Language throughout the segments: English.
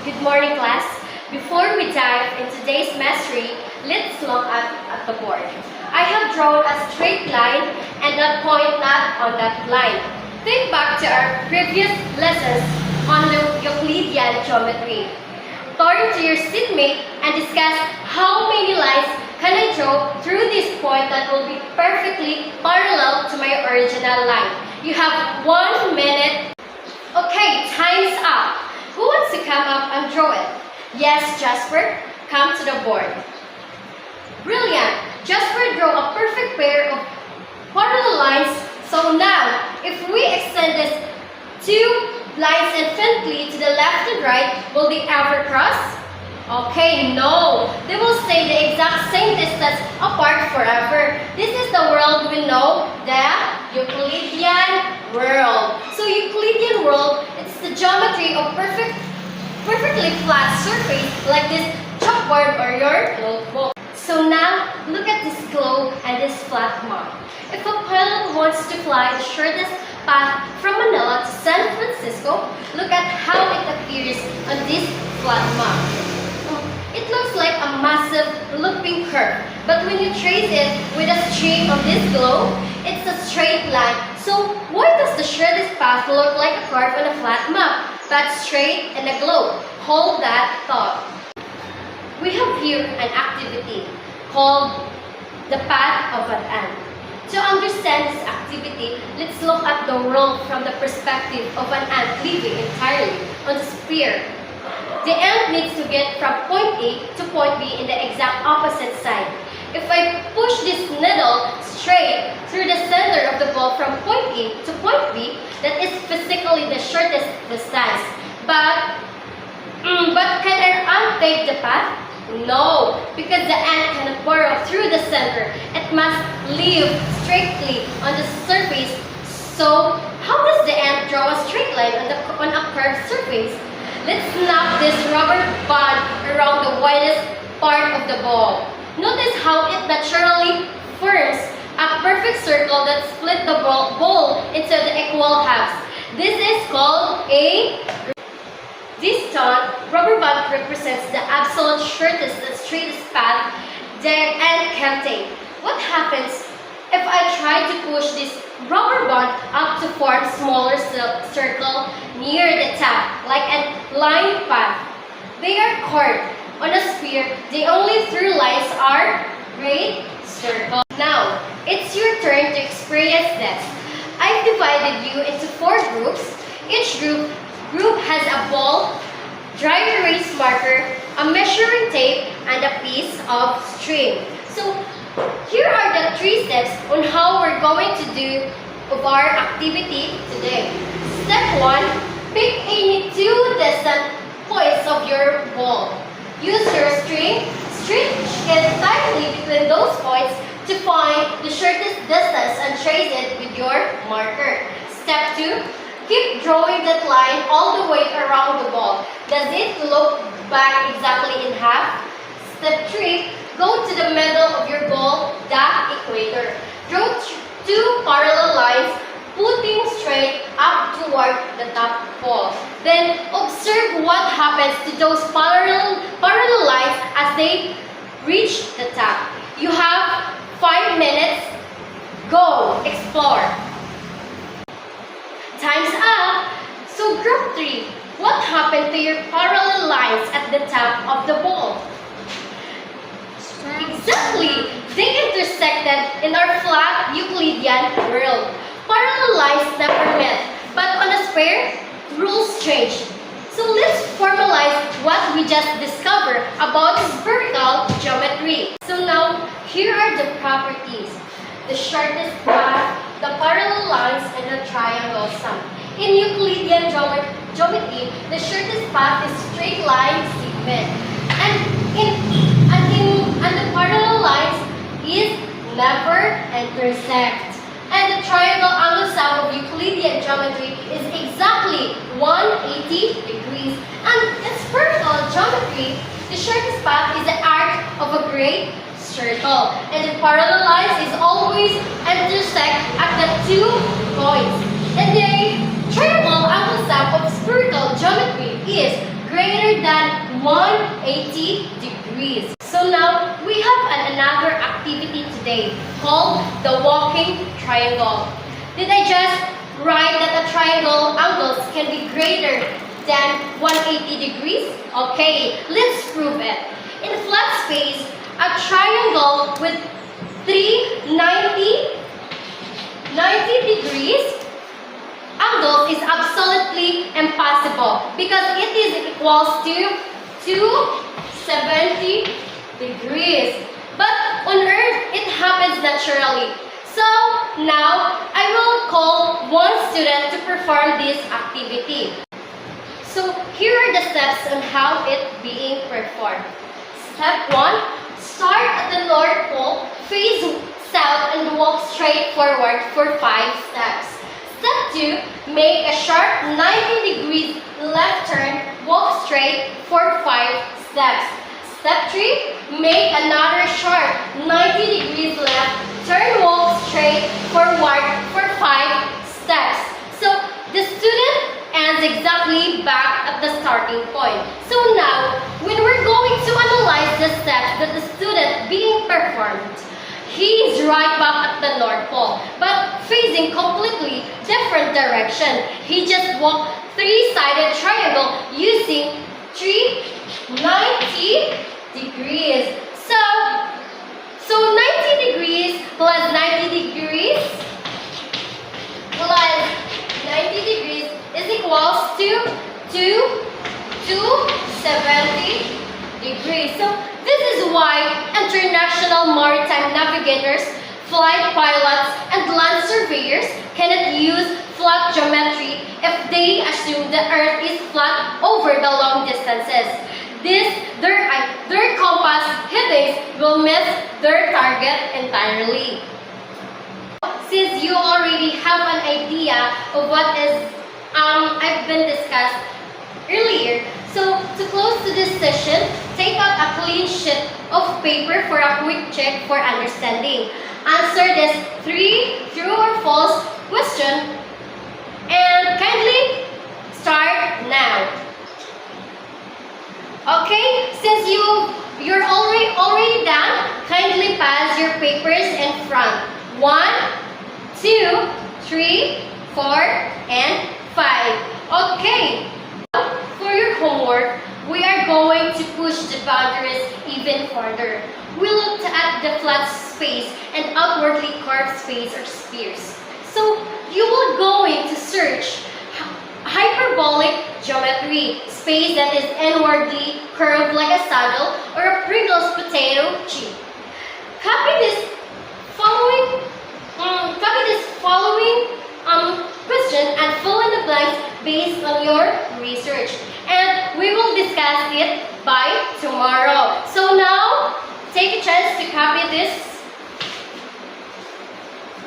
Good morning, class. Before we dive into today's mastery, let's look at the board. I have drawn a straight line and a point not on that line. Think back to our previous lessons on the Euclidean geometry. Turn to your seatmate and discuss how many lines can I draw through this point that will be perfectly parallel to my original line. You have 1 minute. Okay, time's up. Who wants to come up and draw it? Yes, Jasper, come to the board. Brilliant! Jasper drew a perfect pair of parallel lines. So now, if we extend this two lines infinitely to the left and right, will they ever cross? Okay, no. They will stay the exact same distance apart forever. This is the world we know, the Euclidean world. So Euclidean world, it's the geometry of perfectly flat surface like this chalkboard or your notebook. So now, look at this globe and this flat map. If a pilot wants to fly the shortest path from Manila to San Francisco, look at how it appears on this flat map. It looks like a massive looping curve, but when you trace it with a string on this globe, it's a straight line. So why does the shortest path look like a curve on a flat map, but straight in a globe? Hold that thought. We have here an activity called the path of an ant. To understand this activity, let's look at the world from the perspective of an ant living entirely on the sphere. The ant needs to get from point A to point B in the exact opposite side. If I push this needle straight through the center of the ball from point A to point B, that is physically the shortest distance. But can an ant take the path? No, because the ant cannot burrow through the center. It must live strictly on the surface. So, how does the ant draw a straight line on a curved surface? Let's snap this rubber band around the widest part of the ball. Notice how it naturally forms a perfect circle that splits the ball into the equal halves. This is called a... This dot rubber band represents the absolute shortest and straightest path the ant can take. What happens if I try to push this rubber band up to form smaller circle near the top, like a line path? They are curved. On a sphere, the only through lines are great circles. Now, it's your turn to experience this. I've divided you into 4 groups. Each group has a ball, dry erase marker, a measuring tape, and a piece of string. So, here are the 3 steps on how we're going to do of our activity today. Step 1, pick any 2 distant points of your ball. Use your string, stretch it tightly between those points to find the shortest distance and trace it with your marker. Step 2, keep drawing that line all the way around the ball. Does it look back exactly in half? Step 3, go to the middle of your ball, the equator. Draw 2 parallel lines, putting straight up toward the top ball. Then observe what happens to those parallel lines as they reach the top. You have 5 minutes. Go, explore. Time's up. So group 3, what happened to your parallel lines at the top of the ball? Exactly! They intersected in our flat Euclidean world. Parallel lines never met, but on a sphere, rules change. So let's formalize what we just discovered about spherical geometry. So now, here are the properties. The shortest path, the parallel lines, and the triangle sum. In Euclidean geometry, the shortest path is straight line segment. And the parallel lines is never intersect. And the triangle angle sum of Euclidean geometry is exactly 180 degrees. And in spherical geometry, the shortest path is the arc of a great circle. And the parallel lines is always intersect at the 2 points. And the triangle angle sum of spherical geometry is greater than 180 degrees. So now, we have another activity today called the walking triangle. Did I just write that the triangle angles can be greater than 180 degrees? Okay, let's prove it. In flat space, a triangle with 390 degrees angle is absolutely impossible because it is equals to 270 degrees. But on Earth, it happens naturally. So now, I will call one student to perform this activity. So here are the steps on how it being performed. Step 1, start at the North Pole, face south and walk straight forward for 5 steps. Step 2, make a sharp 90 degrees left turn, walk straight for 5 steps. Step 3, make another sharp 90 degrees left turn, walk straight forward for 5 steps. So the student ends exactly back at the starting point. So now, when we're going to analyze the steps that the student being performed, he is right back at the North Pole, but facing completely different direction. He just walked 3-sided triangle using 390 degrees. So 90 degrees plus 90 degrees plus 90 degrees is equals to 270 degrees. So this is why international maritime navigators, flight pilots, and land surveyors cannot use flat geometry if they assume the Earth is flat over the long distances. Their compass headings will miss their target entirely. Since you already have an idea of what is I've been discussed earlier, so to close to this session, take out a clean sheet of paper for a quick check for understanding. Answer this 3 true or false question and kindly start now. Okay, since you're already done, kindly pass your papers in front. 1, 2, 3, 4, and 5. Okay. For your homework, we are going to push the boundaries even further. We looked at the flat space and outwardly curved space or spheres. So you will going to search hyperbolic geometry, space that is inwardly curved like a saddle or a Pringles potato chip. Copy this following question and fill in the blanks based on your research. And we will discuss it by tomorrow. So now, take a chance to copy this.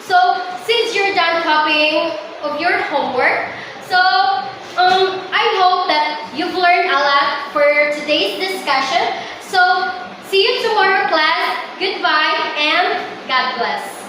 So, since you're done copying of your homework, so I hope that you've learned a lot for today's discussion. So, see you tomorrow, class. Goodbye and God bless.